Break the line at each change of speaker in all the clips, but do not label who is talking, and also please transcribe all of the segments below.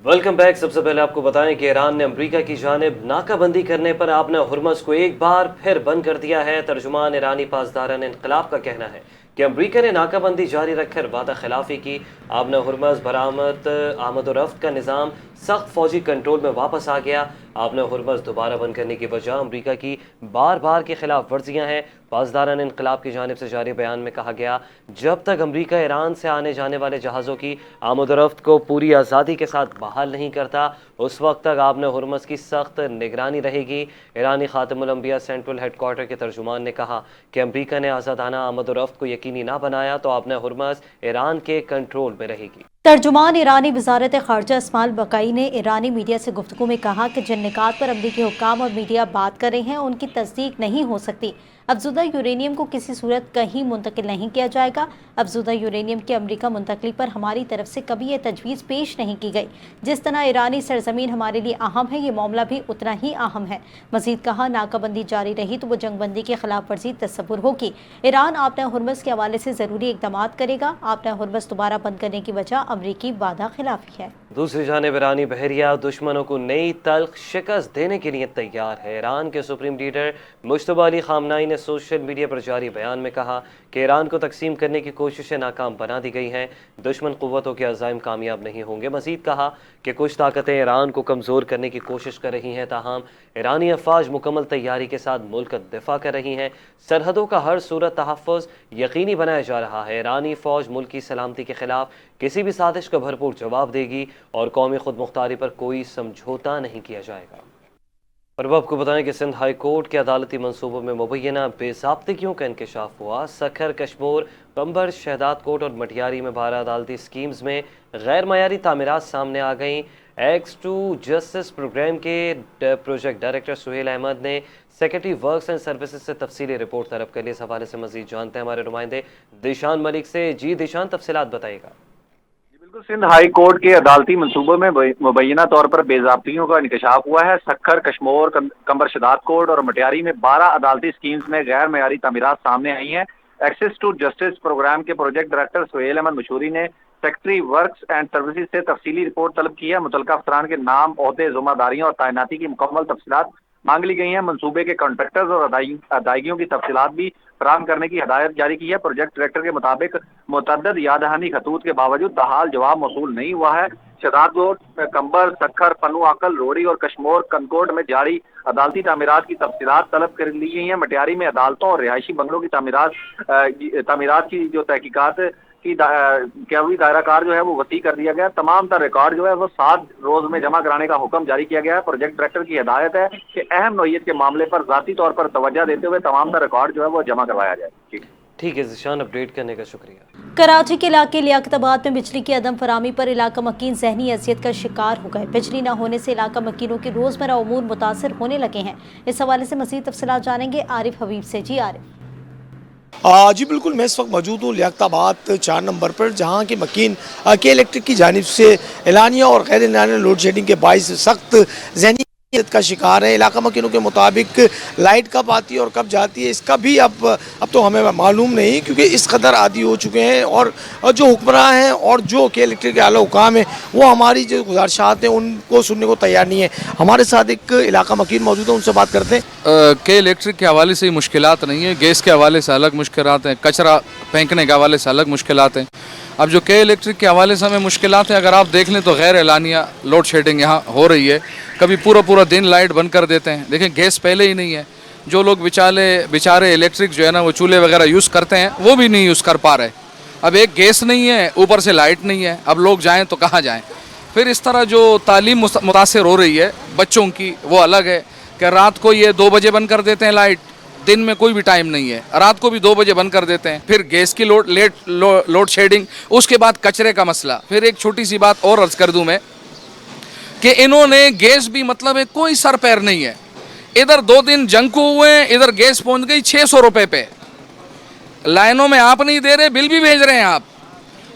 Welcome back. सबसे पहले आपको बताएं कि ईरान ने अमेरिका की जानिब नाकाबंदी करने पर आपने हुर्मस को एक बार फिर बंद कर दिया है। तर्जुमान ईरानी पासदारान इनकलाब का कहना है कि अमेरिका ने नाकाबंदी जारी रखकर वादा खिलाफी की। आपने हुर्मस बरामद आमद और रफ्त का निज़ाम सख्त फौजी कंट्रोल में वापस आ गया। आपने हुर्मस दोबारा बंद करने की वजह अमेरिका की बार बार की खिलाफ वर्जियाँ हैं। पासदारान इनकलाब की जानिब से जारी बयान में कहा गया, जब तक अमेरिका ईरान से आने जाने वाले जहाज़ों की आमद और रफ्त को पूरी आज़ादी के साथ बहाल नहीं करता, उस वक्त तक आपने हुर्मस की सख्त निगरानी रहेगी। ईरानी खातमुल अंबिया सेंट्रल हेडक्वार्टर के तर्जुमान ने कहा कि अमेरिका ने आज़ादाना आमद और रफ्त को यकीनी ना बनाया तो आपने हुर्मस ईरान के कंट्रोल में रहेगी।
तर्जुमान ईरानी वजारत खारजा इस्माइल बकाई ने ईरानी मीडिया से गुफ्तगू में कहा कि जिन निकात पर अमरीकी हुक्काम और मीडिया बात कर रहे हैं उनकी तस्दीक नहीं हो सकती। अफजुदा यूरेनियम को किसी सूरत कहीं मुंतकिल नहीं किया जाएगा। अफजुदा यूरेनियम की अमरीका मुंतकली पर हमारी तरफ से कभी यह तजवीज़ पेश नहीं की गई। जिस तरह ईरानी सरजमीन हमारे लिए अहम है, ये मामला भी उतना ही अहम है। मजीद कहा, नाकाबंदी जारी रही तो वो जंगबंदी की खिलाफ वर्जी तस्वुर होगी। ईरान आपने हुर्मस के हवाले से ज़रूरी इकदाम करेगा। आपने हुर्मस दोबारा बंद करने की वजह अमरीकी वादा खिलाफी है।
दूसरी जानिब ईरानी बहरिया दुश्मनों को नई तल्ख शिकस्त देने के लिए तैयार है। ईरान के सुप्रीम लीडर मुश्तबा अली खामनाई ने सोशल मीडिया पर जारी बयान में कहा कि ईरान को तकसीम करने की कोशिशें नाकाम बना दी गई हैं। दुश्मन क़ुव्वतों के अज़ाइम कामयाब नहीं होंगे। मज़ीद कहा कि कुछ ताकतें ईरान को कमज़ोर करने की कोशिश कर रही हैं, ताहम ईरानी अफवाज मुकम्मल तैयारी के साथ मुल्क का दिफा कर रही हैं। सरहदों का हर सूरत तहफ़्फ़ुज़ यकीनी बनाया जा रहा है। ईरानी फ़ौज मुल्क की सलामती के खिलाफ किसी भी साजिश का भरपूर जवाब देगी और कौमी खुद मुख्तारी पर कोई समझौता नहीं किया जाएगा। और अब आपको बताएं कि सिंध हाई कोर्ट के अदालती मंसूबों में मुबैना बेज़ाब्तगियों का इंकशाफ हुआ। सखर, कश्मोर, कंबर, शहदाद कोट और मटियारी में 12 अदालती स्कीम्स में गैर मयारी तामीरात सामने आ गईं। एक्स टू जस्टिस प्रोग्राम के प्रोजेक्ट डायरेक्टर सुहेल अहमद ने सेक्रेटरी वर्क्स एंड सर्विसेज से तफसीली रिपोर्ट तलब कर ली। इस हवाले से मजीद जानते हैं हमारे नुमाइंदे दिशान मलिक से। जी दिशान, तफसीलात बताइएगा।
सिंध हाई कोर्ट के अदालती मंसूबों में मुबैना तौर पर बेज़ाब्तियों का इंकशाफ हुआ है। सखर, कश्मोर, कंबर, शहदाद कोट और मटियारी में 12 अदालती स्कीम्स में गैर मयारी तामीरात सामने आई हैं। एक्सेस टू जस्टिस प्रोग्राम के प्रोजेक्ट डायरेक्टर सुहेल अहमद मशहूरी ने सेक्रेटरी वर्क्स एंड सर्विसेज से तफसीली रिपोर्ट तलब की है। मुतल्लिका अफसरान के नाम, ओहदे, जिम्मेदारियों और तैनाती की मुकम्मल तफसीलात मांग ली गई हैं। मंसूबे के कॉन्ट्रैक्टर्स और अदायगियों की तफसीलात भी फराहम करने की हदायत जारी की है। प्रोजेक्ट डायरेक्टर के मुताबिक मुतअद्दिद यादहानी खतूत के बावजूद ताहाल जवाब मौसूल नहीं हुआ है। शहदाद कोट, कंबर, सखर, पन्नू आकल, रोड़ी और कश्मोर कनकोट में जारी अदालती तामीरात की तफसीलात तलब कर ली गई हैं। मटियारी में अदालतों और रिहायशी बंगलों की तामीरात की जो तहकीकात की कैबरी दायरा कार जो है वो वसी कर दिया गया। तमाम तर रिकॉर्ड जो है वो 7 रोज में जमा कराने का हुक्म जारी किया गया है। प्रोजेक्ट डायरेक्टर की हिदायत है कि अहम नौइयत के मामले पर ज़ाती तौर पर तवज्जो देते हुए तमाम तर रिकॉर्ड जो है वो जमा करवाया जाए।
ठीक है जिशान, अपडेट करने का शुक्रिया।
कराची के इलाके लियाकताबाद में बिजली की अदम फरामी पर इलाका मकीन जहनी अजियत का शिकार हो गए। बिजली न होने से इलाका मकीनों के रोजमर्रा उमूर मुतासर होने लगे हैं। इस हवाले से मज़ीद तफसीलात जानेंगे आरिफ हबीब से। जी आरिफ।
जी बिल्कुल, मैं इस वक्त मौजूद हूँ लियाकताबाद 4 नंबर पर, जहाँ के मकीन के इलेक्ट्रिक की जानिब से एलानिया और गैर एलानिया लोड शेडिंग के बाइस सख्त जहनी का शिकार है। इलाका मकीनों के मुताबिक लाइट कब आती है और कब जाती है इसका भी अब तो हमें मालूम नहीं, क्योंकि इस कदर आदी हो चुके हैं। और जो हुक्मरान हैं और जो के इलेक्ट्रिक के आला हुकाम है वो हमारी जो गुजारिशात हैं उनको सुनने को तैयार नहीं है। हमारे साथ एक इलाका मकीन मौजूद है, उनसे बात करते हैं।
के इलेक्ट्रिक के हवाले से मुश्किलात नहीं है, गैस के हवाले से अलग मुश्किलात हैं, कचरा फेंकने के हवाले से अलग मुश्किलात हैं। अब जो के इलेक्ट्रिक के हवाले से हमें मुश्किलात हैं, अगर आप देख लें तो गैर एलानिया लोड शेडिंग यहाँ हो रही है। कभी पूरा दिन लाइट बंद कर देते हैं। देखें, गैस पहले ही नहीं है। जो लोग बेचारे इलेक्ट्रिक जो है ना वो चूल्हे वगैरह यूज़ करते हैं वो भी नहीं यूज़ कर पा रहे। अब एक गैस नहीं है, ऊपर से लाइट नहीं है, अब लोग जाएँ तो कहाँ जाएँ। फिर इस तरह जो तालीम मुतासर हो रही है बच्चों की वो अलग है कि रात को ये 2 बजे बंद कर देते हैं लाइट, दिन में कोई भी टाइम नहीं है, रात को भी 2 बजे बंद कर देते हैं। फिर गैस की लोड शेडिंग, उसके बाद कचरे का मसला। फिर एक छोटी सी बात और अर्ज कर दूं मैं कि इन्होंने गैस भी मतलब है कोई सर पैर नहीं है। इधर 2 दिन जंग हुए हैं, इधर गैस पहुंच गई 600 रुपये पे। लाइनों में आप नहीं दे रहे, बिल भी भेज रहे हैं आप।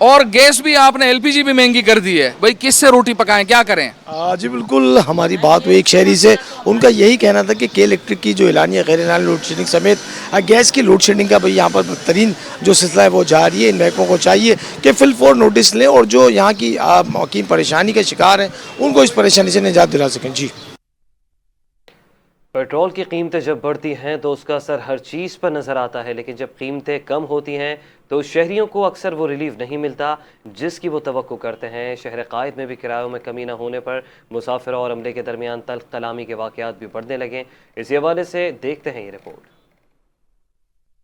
और गैस भी आपने एलपीजी भी महंगी कर दी है, भाई किससे रोटी पकाएं, क्या करें?
जी बिल्कुल, हमारी बात हुई एक शहरी से, उनका यही कहना था कि के इलेक्ट्रिक की जो एलानिया गैर एलानी लोड शेडिंग समेत गैस की लोड शेडिंग का भाई यहाँ पर बेहतरीन जो सिलसिला है वो जारी है। इन महकमों को चाहिए कि फिल फॉर नोटिस लें और जो यहाँ की मौकीन परेशानी के शिकार हैं उनको इस परेशानी से निजात दिला सकें। जी,
पेट्रोल की कीमतें जब बढ़ती हैं तो उसका असर हर चीज़ पर नज़र आता है, लेकिन जब कीमतें कम होती हैं तो शहरियों को अक्सर वो रिलीफ नहीं मिलता जिसकी वो तवक्को करते हैं। शहर कायद में भी किरायों में कमी न होने पर मुसाफिर और अमले के दरमियान तल्ख कलामी के वाक़यात भी बढ़ने लगे। इसी हवाले से देखते हैं ये रिपोर्ट।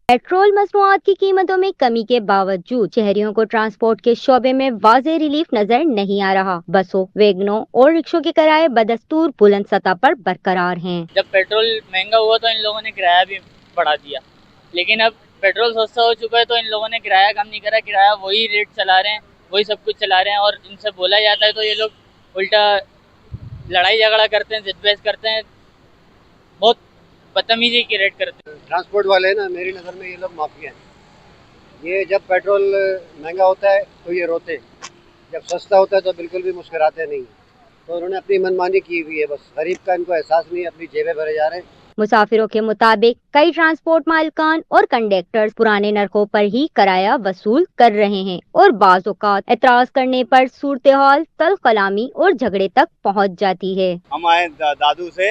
पेट्रोल मसनूआत की कीमतों में कमी के बावजूद शहरियों को ट्रांसपोर्ट के शोबे में वाज़ेह रिलीफ नजर नहीं आ रहा। बसों, वैगनों और रिक्शों के किराए बदस्तूर बुलंद सतह पर बरकरार हैं।
जब पेट्रोल महंगा हुआ तो इन लोगों ने किराया भी बढ़ा दिया, लेकिन अब पेट्रोल सस्ता हो चुका है तो इन लोगों ने किराया कम नहीं करा, किराया वही रेट चला रहे हैं, वही सब कुछ चला रहे हैं। और इनसे बोला जाता है तो ये लोग उल्टा लड़ाई झगड़ा करते हैं, जिद बहस करते हैं, बहुत बदतमीजी की रेट करते हैं।
ट्रांसपोर्ट वाले ना, मेरी नज़र में ये लोग माफिया हैं। ये जब पेट्रोल महंगा होता है तो ये रोते हैं, जब सस्ता होता है तो बिल्कुल भी मुस्कुराते नहीं। तो उन्होंने अपनी मनमानी की हुई है, बस गरीब का इनको एहसास नहीं है, अपनी जेबें भरे जा रहे हैं।
मुसाफिरों के मुताबिक कई ट्रांसपोर्ट मालिकान और कंडक्टर्स पुराने नरखों पर ही किराया वसूल कर रहे हैं और बाज़ औक़ात एतराज़ करने पर सूरत हाल तल्ख कलामी और झगड़े तक पहुँच जाती है।
हम आए दादू से,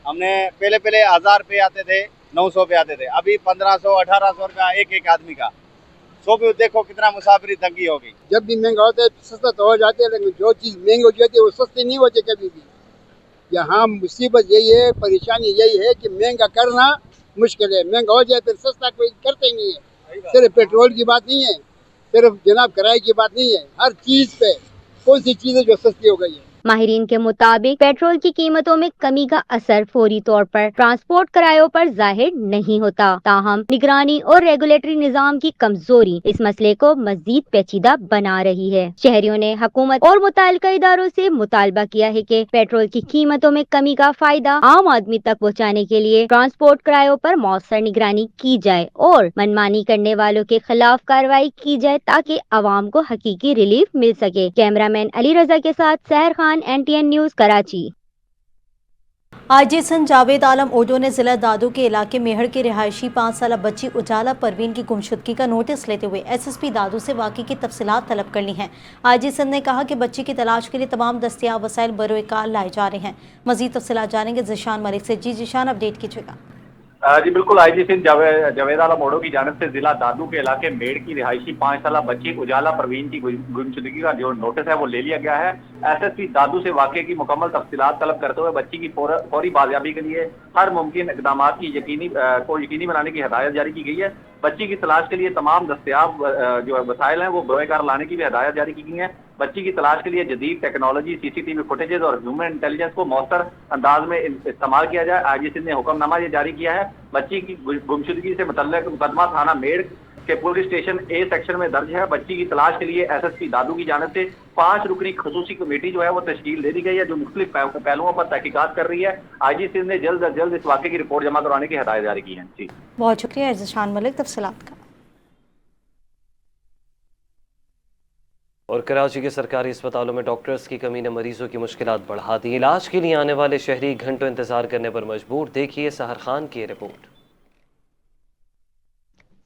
हमने पहले 1000 रुपये आते थे, 900 पे आते थे, अभी 1500 1800 रुपया एक आदमी का। सो भी देखो कितना मुसाफिरी तंगी हो गई।
जब भी महंगा होता है सस्ता तो हो जाते हैं, लेकिन जो चीज़ महंगी हो जाती है वो सस्ती नहीं होती कभी भी। यहाँ मुसीबत यही है, परेशानी यही है कि महंगा करना मुश्किल है। महंगा हो जाए फिर सस्ता कोई करते ही नहीं है। सिर्फ पेट्रोल की बात नहीं है, सिर्फ जनाब किराए की बात नहीं है, हर चीज़ पे कौन सी चीज़ है जो सस्ती हो गई है।
माहिरीन के मुताबिक पेट्रोल की कीमतों में कमी का असर फौरी तौर पर ट्रांसपोर्ट किरायों पर जाहिर नहीं होता। ताहम निगरानी और रेगुलेटरी निजाम की कमजोरी इस मसले को मजीद पेचीदा बना रही है। शहरियों ने हुकूमत और मुताल्लिका इदारों से मुतालबा किया है कि पेट्रोल की कीमतों में कमी का फायदा आम आदमी तक पहुँचाने के लिए ट्रांसपोर्ट किरायों पर मौसर निगरानी की जाए और मनमानी करने वालों के खिलाफ कार्रवाई की जाए ताकि अवाम को हकीकी रिलीफ मिल सके। कैमरामैन अली रजा के साथ Sehar Khan, NTN news, Karachi.
IG Sindh Javed Alam Odho ने जिला दादू के इलाके मेहड़ की रिहायशी 5 साल बच्ची उजाला परवीन की गुमशुदगी का नोटिस लेते हुए SSP दादू से वाक़ई की तफसीलात तलब कर ली हैं। आईजी सिंध ने कहा कि बच्ची की तलाश के लिए तमाम दस्तियाब वसाइल बरोएकार लाए जा रहे हैं। मजीद तफसीलात जानेंगे जिशान मलिक से। जी जिशान, अपडेट कीजिएगा।
जी बिल्कुल, आईजी सिंध जावेद आलम ओडो की जानिब से जिला दादू के इलाके मेड़ की रिहायशी 5 साल बच्ची उजाला परवीन की गुमशुदगी का जो नोटिस है वो ले लिया गया है। SSP दादू से वाक़े की मुकम्मल तफसीलात तलब करते हुए बच्ची की फौरी बाजियाबी के लिए हर मुमकिन इक़दाम की यकीनी बनाने की हिदायत जारी की गई है। बच्ची की तलाश के लिए तमाम दस्तियाब जो वसाइल हैं वो बरोएकार लाने की भी हिदायत जारी की गई है। बच्ची की तलाश के लिए जदीद टेक्नोलॉजी, CCTV फुटेजेस और ह्यूमन इंटेलिजेंस को मौसर अंदाज में इस्तेमाल किया जाए। आईजी सिंध ने हुक्मनामा ये जारी किया है। बच्ची की गुमशुदगी से मुतल्लिक मुकदमा थाना मेड़ के पुलिस स्टेशन A सेक्शन में दर्ज है। बच्ची की तलाश के लिए SSP दादू की जानिब से 5 रुकनी खसूसी कमेटी जो है वो तश्कील दे दी गई है, जो मुख्तलिफ पहलुओं पर तहकीकात कर रही है। आईजी सिंध ने जल्द अज जल्द इस वाक़े की रिपोर्ट जमा करवाने की हिदायत जारी की है। जी
बहुत शुक्रिया जिशान मलिक तफसीलात का।
और कराची के सरकारी अस्पतालों में डॉक्टर्स की कमी ने मरीजों की मुश्किलात बढ़ा दी। इलाज के लिए आने वाले शहरी घंटों इंतजार करने पर मजबूर। देखिए सहर खान की रिपोर्ट।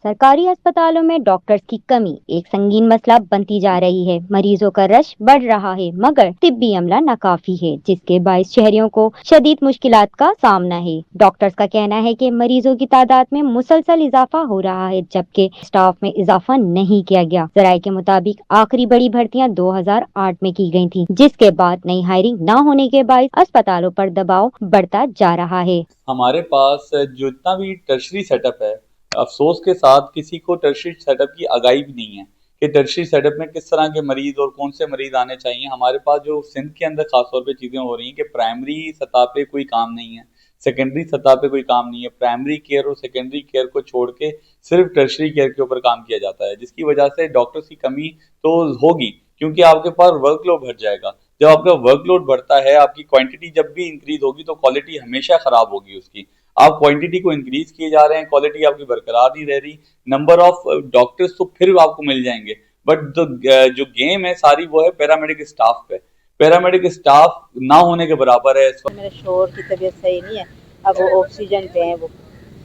सरकारी अस्पतालों में डॉक्टर्स की कमी एक संगीन मसला बनती जा रही है। मरीजों का रश बढ़ रहा है मगर तिब्बी अमला नाकाफी है, जिसके बायस शहरियों को शदीद मुश्किलात का सामना है। डॉक्टर्स का कहना है कि मरीजों की तादाद में मुसलसल इजाफा हो रहा है जबकि स्टाफ में इजाफा नहीं किया गया। जराये के मुताबिक आखिरी बड़ी भर्तियां 2008 में की गई थी, जिसके बाद नई हायरिंग न होने के बायस अस्पतालों पर दबाव बढ़ता जा रहा है।
हमारे पास जितना भी टर्शरी सेटअप है, अफसोस के साथ किसी को टर्शरी सेटअप की आगाही भी नहीं है कि टर्शरी सेटअप में किस तरह के मरीज और कौन से मरीज आने चाहिए। हमारे पास जो सिंध के अंदर खासतौर पे चीज़ें हो रही हैं कि प्राइमरी सतह पे कोई काम नहीं है, सेकेंडरी सतह पे कोई काम नहीं है। प्राइमरी केयर और सेकेंडरी केयर को छोड़ के सिर्फ टर्शरी केयर के ऊपर काम किया जाता है, जिसकी वजह से डॉक्टर्स की कमी तो होगी क्योंकि आपके पास वर्कलोड बढ़ जाएगा। जब आपका वर्कलोड बढ़ता है, आपकी क्वांटिटी जब भी इंक्रीज होगी तो क्वालिटी हमेशा खराब होगी उसकी। आप क्वांटिटी को इंक्रीज किए जा रहे हैं, क्वालिटी आपकी बरकरार नहीं रह रही। नंबर ऑफ डॉक्टर्स तो फिर आपको मिल जाएंगे बट जो गेम है सारी वो है पैरामेडिक स्टाफ पे। पैरामेडिक स्टाफ ना होने के बराबर है।
मेरे शोहर की तबीयत सही नहीं है, अब वो ऑक्सीजन पे हैं वो,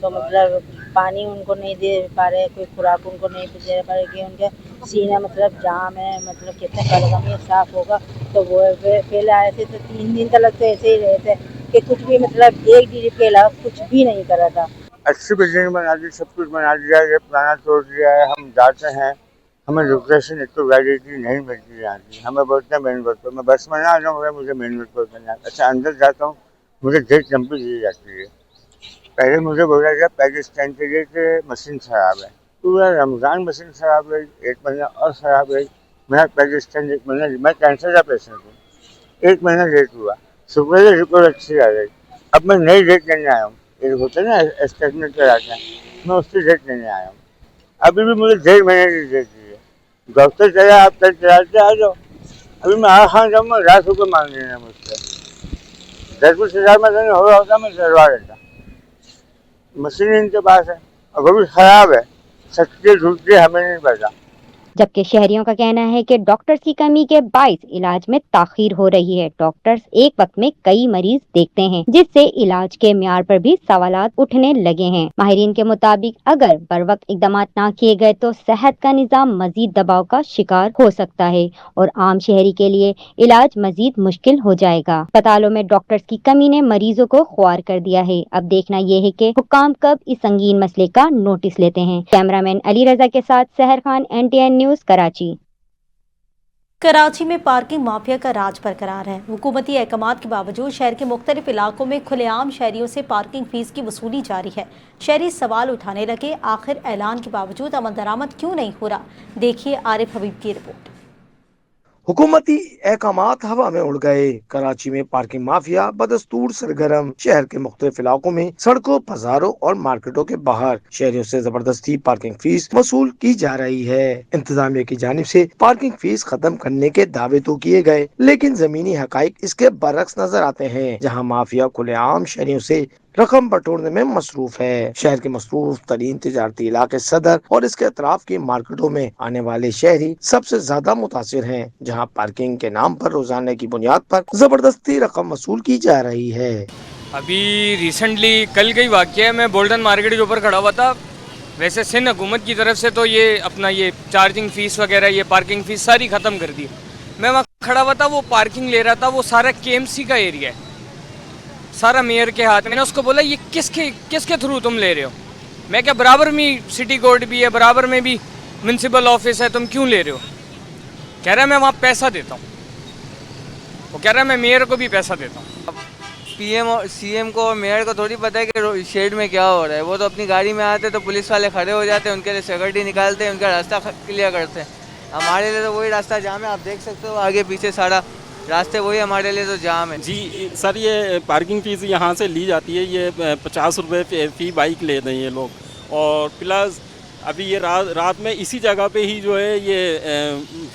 तो मतलब पानी उनको नहीं दे पा रहे, कोई खुराक उनको नहीं दे पा रहे कि उनके सीना मतलब जाम है, मतलब कितने बलगम ये साफ होगा। तो वो पहले आए थे तो 3 दिन तक तो ऐसे ही रहे थे कि कुछ भी मतलब एक ड्रिप के अलावा कुछ भी नहीं करा था।
80 बिल्डिंग बना दी, सब कुछ बना दिया, ये पुराना तोड़ दिया है। हम जाते हैं, हमें लोकेशन एक तो वैलिडिटी नहीं मिलती यहाँ की। हमें बोलते हैं मेन रोड पर, मैं बस में ना आ जाऊँगा, मुझे मेन रोड पर करना है। अच्छा अंदर जाता हूँ, मुझे डेट लंबी दी जाती है। पहले मुझे बोला गया पहले स्टैंड के लिए कि मशीन खराब है, पूरा रमज़ान मशीन खराब रही, 1 महीना और ख़राब रही। मेरा पहले स्टैंड 1 महीना, मैं कैंसर का पेशेंट हूँ, 1 महीना लेट हुआ, सुबह से रिपोर्ट अच्छी आ गई। अब मैं नई डेट लेने आया हूँ, एक होता है ना स्टेटमेंट कराता है, मैं उसकी डेट लेने आया हूँ। अभी भी मुझे 1.5 महीने की डेट दी है। डॉक्टर चला आप कल चलाते आ जाओ, अभी मैं आ खान जाऊँगा, 10 रुपये मांग लेना मुझसे। 10-20 हज़ार में देने हो रहा होता मैं करवा देता। मशीन इनके पास है और वो भी खराब है, सच्चे झूठे हमें नहीं पता।
जबकि शहरियों का कहना है कि डॉक्टर्स की कमी के बाइस इलाज में ताखीर हो रही है। डॉक्टर्स एक वक्त में कई मरीज देखते हैं, जिससे इलाज के म्यार पर भी सवालात उठने लगे हैं। माहिरीन के मुताबिक अगर बर वक्त इकदाम ना किए गए तो सेहत का निजाम मजीद दबाव का शिकार हो सकता है और आम शहरी के लिए इलाज मजीद मुश्किल हो जाएगा। अस्पतालों में डॉक्टर्स की कमी ने मरीजों को ख्वार कर दिया है। अब देखना यह है कि हुक्काम कब इस संगीन मसले का नोटिस लेते हैं। कैमरामैन अली रजा के साथ सहर खान, NTN न्यूज़, कराची।
कराची में पार्किंग माफिया का राज बरकरार है। हुकूमती अहकामात के बावजूद शहर के मुख्तलिफ इलाकों में खुलेआम शहरियों से पार्किंग फीस की वसूली जारी है। शहरी सवाल उठाने लगे, आखिर ऐलान के बावजूद अमल दरामद क्यों नहीं हो रहा। देखिए आरिफ हबीब की रिपोर्ट।
हुकूमती अहकामात हवा में उड़ गए। कराची में पार्किंग माफिया बदस्तूर सरगर्म। शहर के मुख्तलिफ इलाकों में सड़कों, बाजारों और मार्केटों के बाहर शहरियों से जबरदस्ती पार्किंग फीस वसूल की जा रही है। इंतजामिया की जानिब से पार्किंग फीस खत्म करने के दावे तो किए गए, लेकिन जमीनी हकाइक इसके बरक्स नजर आते हैं, जहाँ माफिया खुलेआम शहरियों से रकम बटोरने में मसरूफ है। शहर के मसरूफ तरीन तिजारती इलाके सदर और इसके अतराफ की मार्केटों में आने वाले शहरी सबसे ज्यादा मुतासिर हैं, जहां पार्किंग के नाम पर रोजाना की बुनियाद पर जबरदस्ती रकम वसूल की जा रही है।
अभी रिसेंटली कल का ही वाक़या है, मैं बोल्डन मार्केट के ऊपर खड़ा हुआ था। वैसे सिंध हुकूमत की तरफ से तो ये अपना ये चार्जिंग फीस वगैरह, ये पार्किंग फीस सारी ख़त्म कर दी। मैं वहाँ खड़ा हुआ था, वो पार्किंग ले रहा था, वो सारा KMC का एरिया है, सारा मेयर के हाथ में। मैंने उसको बोला ये किसके थ्रू तुम ले रहे हो। मैं क्या बराबर में सिटी कोर्ट भी है, बराबर में भी म्यूनसिपल ऑफिस है, तुम क्यों ले रहे हो। कह रहा है मैं वहाँ पैसा देता हूँ। वो कह रहा है मैं मेयर को भी पैसा देता हूँ।
PM और CM को और मेयर को थोड़ी पता है कि शेड में क्या हो रहा है। वो तो अपनी गाड़ी में आते तो पुलिस वाले खड़े हो जाते हैं, उनके लिए सिक्योरिटी निकालते हैं, उनका रास्ता क्लियर करते हैं। हमारे लिए तो वही रास्ता जाम है, आप देख सकते हो आगे पीछे सारा रास्ते वही, हमारे लिए तो जाम है।
जी सर, ये पार्किंग फ़ीस यहाँ से ली जाती है, ये 50 रुपये फ़ी बाइक ले रहे हैं ये लोग। और प्लस अभी ये रात में इसी जगह पे ही जो है ये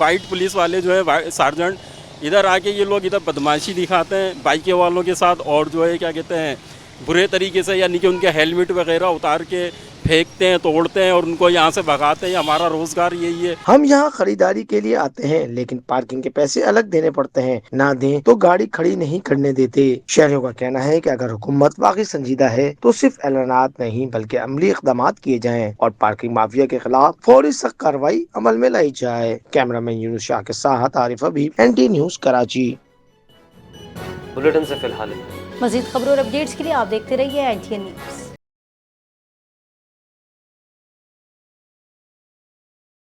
वाइट पुलिस वाले जो है सार्जेंट, इधर आके ये लोग इधर बदमाशी दिखाते हैं बाइक वालों के साथ, और जो है क्या कहते हैं बुरे तरीके से, यानी कि उनके हेलमेट वगैरह उतार के फेंकते हैं, तोड़ते हैं और उनको यहाँ से भगाते हैं। हमारा रोजगार यही है।
हम यहाँ खरीदारी के लिए आते हैं, लेकिन पार्किंग के पैसे अलग देने पड़ते हैं, ना दें तो गाड़ी खड़ी नहीं करने देते। शहरियों का कहना है कि अगर हुकूमत वाकई संजीदा है तो सिर्फ ऐलानात नहीं बल्कि अमली इक़दाम किए जाएं और पार्किंग माफिया के खिलाफ फौरी सख्त कार्रवाई अमल में लाई जाए। कैमरामैन यूनुस शाह के साथ आरिफ हबीब, NTN न्यूज़, कराची।
बुलेटिन से फिलहाल
मजीद खबरों और अपडेट्स के लिए आप देखते रहिए NTN न्यूज़।